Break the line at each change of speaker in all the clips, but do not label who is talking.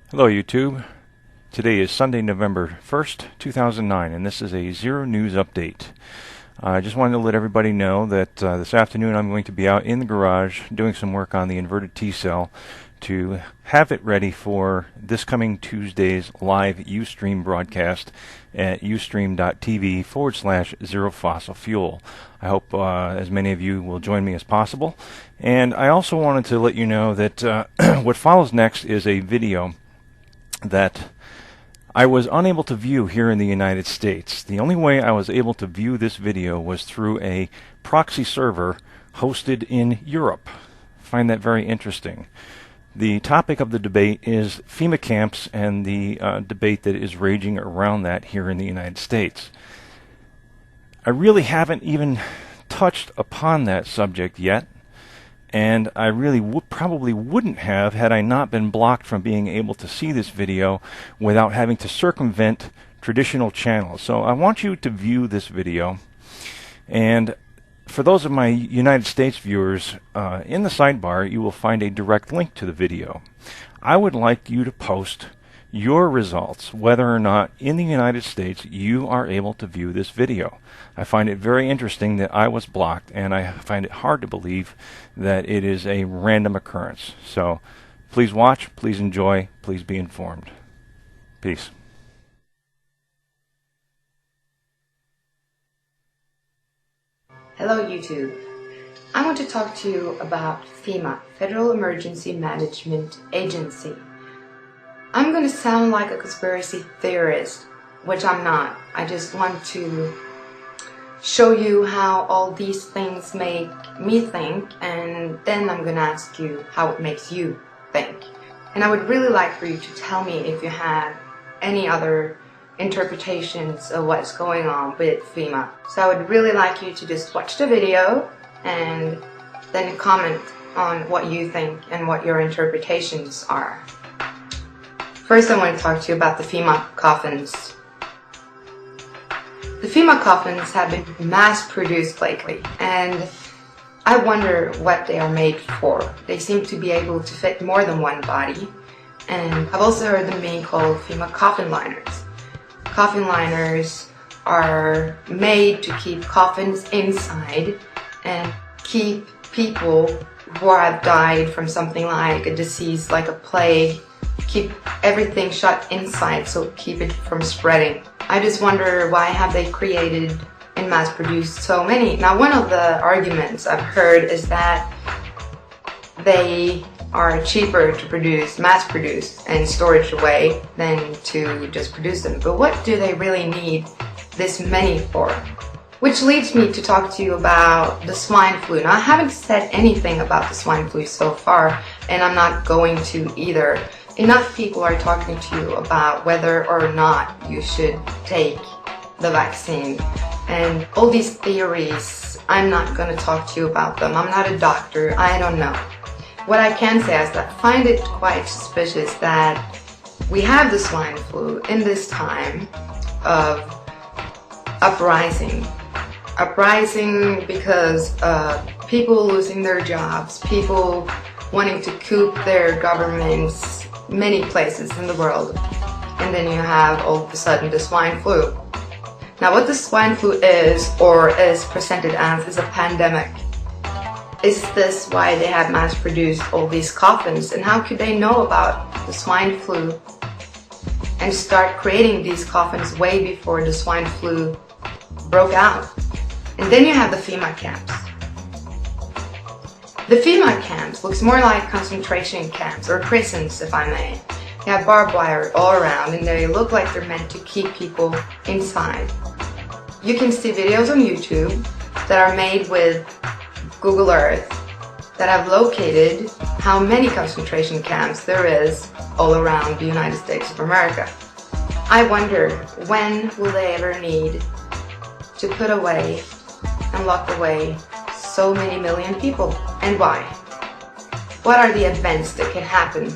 Hello YouTube. Today is Sunday, November 1st, 2009, and this is a Zero News update. I just wanted to let everybody know that this afternoon I'm going to be out in the garage doing some work on the inverted T-cell to have it ready for this coming Tuesday's live Ustream broadcast at ustream.tv/Zero Fossil Fuel. I hope as many of you will join me as possible. And I also wanted to let you know that what follows next is a video that I was unable to view here in the United States. The only way I was able to view this video was through a proxy server hosted in Europe. I find that very interesting. The topic of the debate is FEMA camps and the debate that is raging around that here in the United States. I really haven't even touched upon that subject yet, and I really probably wouldn't have had I not been blocked from being able to see this video without having to circumvent traditional channels. So I want you to view this video, and for those of my United States viewers, in the sidebar you will find a direct link to the video. I would like you to post your results, whether or not in the United States you are able to view this video. I find it very interesting that I was blocked, and I find it hard to believe that it is a random occurrence. So please watch, please enjoy, please be informed. Peace.
Hello YouTube. I want to talk to you about FEMA, Federal Emergency Management Agency. I'm going to sound like a conspiracy theorist, which I'm not. I just want to show you how all these things make me think, and then I'm going to ask you how it makes you think. And I would really like for you to tell me if you have any other interpretations of what's going on with FEMA. So I would really like you to just watch the video and then comment on what you think and what your interpretations are. First, I want to talk to you about the FEMA coffins. The FEMA coffins have been mass-produced lately, and I wonder what they are made for. They seem to be able to fit more than one body, and I've also heard them being called FEMA coffin liners. Coffin liners are made to keep coffins inside and keep people who have died from something like a disease, like a plague, keep everything shut inside, so keep it from spreading. I just wonder, why have they created and mass-produced so many? Now, one of the arguments I've heard is that they are cheaper to produce, mass-produce, and storage away than to just produce them. But what do they really need this many for? Which leads me to talk to you about the swine flu. Now, I haven't said anything about the swine flu so far, and I'm not going to either. Enough people are talking to you about whether or not you should take the vaccine. And all these theories, I'm not going to talk to you about them. I'm not a doctor. I don't know. What I can say is that I find it quite suspicious that we have the swine flu in this time of uprising. Uprising because people losing their jobs, people wanting to coup their governments, many places in the world, and then you have all of a sudden the swine flu. Now, what the swine flu is, or is presented as, is a pandemic. Is this why they have mass-produced all these coffins? And how could they know about the swine flu and start creating these coffins way before the swine flu broke out? And then you have the FEMA camps. The FEMA camps looks more like concentration camps, or prisons, if I may. They have barbed wire all around, and they look like they're meant to keep people inside. You can see videos on YouTube that are made with Google Earth that have located how many concentration camps there is all around the United States of America. I wonder, when will they ever need to put away and lock away so many million people, and why? What are the events that can happen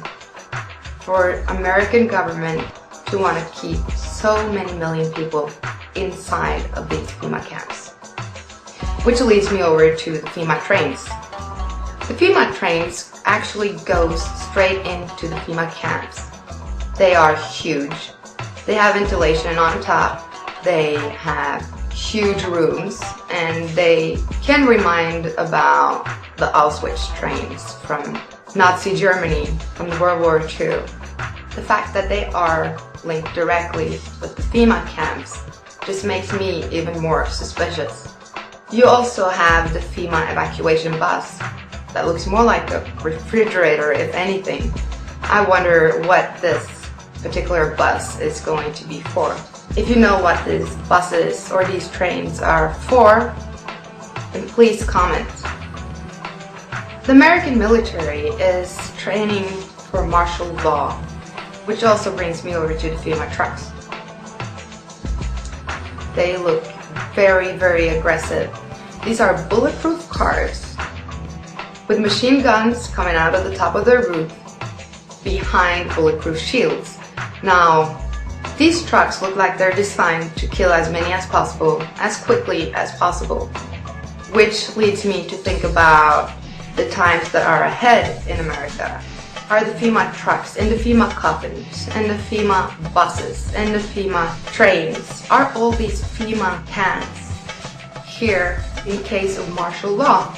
for American government to want to keep so many million people inside of these FEMA camps? Which leads me over to the FEMA trains. The FEMA trains actually goes straight into the FEMA camps. They are huge. They have ventilation on top. They have huge rooms, and they can remind about the Auschwitz trains from Nazi Germany from World War II. The fact that they are linked directly with the FEMA camps just makes me even more suspicious. You also have the FEMA evacuation bus that looks more like a refrigerator, if anything. I wonder what this particular bus is going to be for. If you know what these buses or these trains are for, then please comment. The American military is training for martial law, which also brings me over to the FEMA trucks. They look very, very aggressive. These are bulletproof cars with machine guns coming out of the top of their roof behind bulletproof shields. Now, these trucks look like they're designed to kill as many as possible, as quickly as possible, which leads me to think about the times that are ahead in America. Are the FEMA trucks and the FEMA coffins and the FEMA buses and the FEMA trains, are all these FEMA cans here in case of martial law?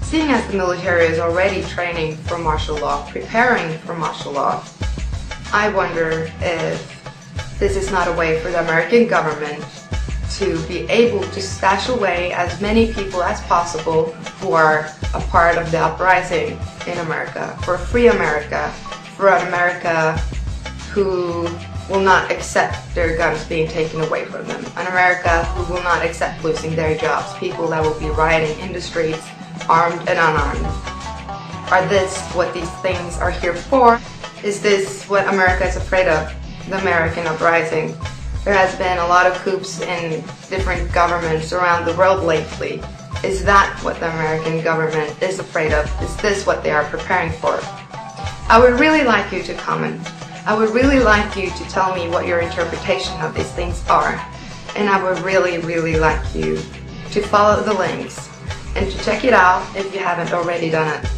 Seeing as the military is already training for martial law, preparing for martial law, I wonder if this is not a way for the American government to be able to stash away as many people as possible who are a part of the uprising in America, for a free America, for an America who will not accept their guns being taken away from them, an America who will not accept losing their jobs, people that will be rioting in the streets, armed and unarmed. Are this what these things are here for? Is this what America is afraid of, the American uprising? There has been a lot of coups in different governments around the world lately. Is that what the American government is afraid of? Is this what they are preparing for? I would really like you to comment. I would really like you to tell me what your interpretation of these things are. And I would really, really like you to follow the links and to check it out if you haven't already done it.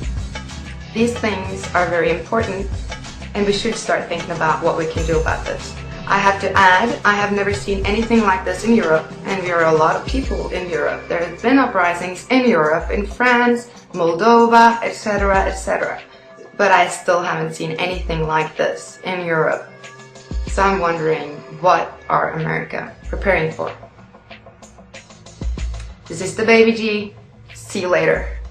These things are very important, and we should start thinking about what we can do about this. I have to add, I have never seen anything like this in Europe, and we are a lot of people in Europe. There have been uprisings in Europe, in France, Moldova, etc., etc. But I still haven't seen anything like this in Europe. So I'm wondering, what are America preparing for? This is TheBaByG. See you later.